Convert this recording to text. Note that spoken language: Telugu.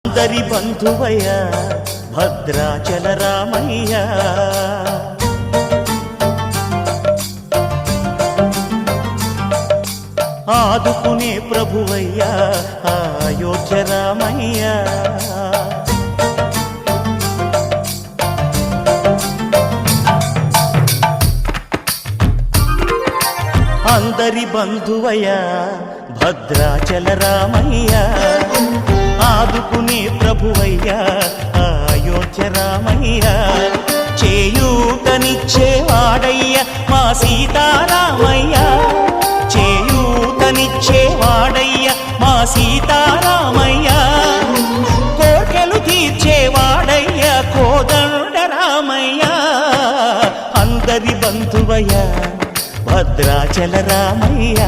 అందరి బంధువయ్య భద్రాచల రామయ్య ఆదుకునే ప్రభువయ్య అయోధ్య రామయ్య అందరి బంధువయ్య భద్రాచల రామయ్య ఆదుకునే ప్రభువయ్య అయోధ్య రామయ్య చేయూతనిచ్చేవాడయ్య మా సీతారామయ్య చేయూతనిచ్చేవాడయ్య మా సీతారామయ్య కోర్కెలు తీర్చేవాడయ్య కోదండ రామయ్య అందరి బంధువయ్య భద్రాచల రామయ్య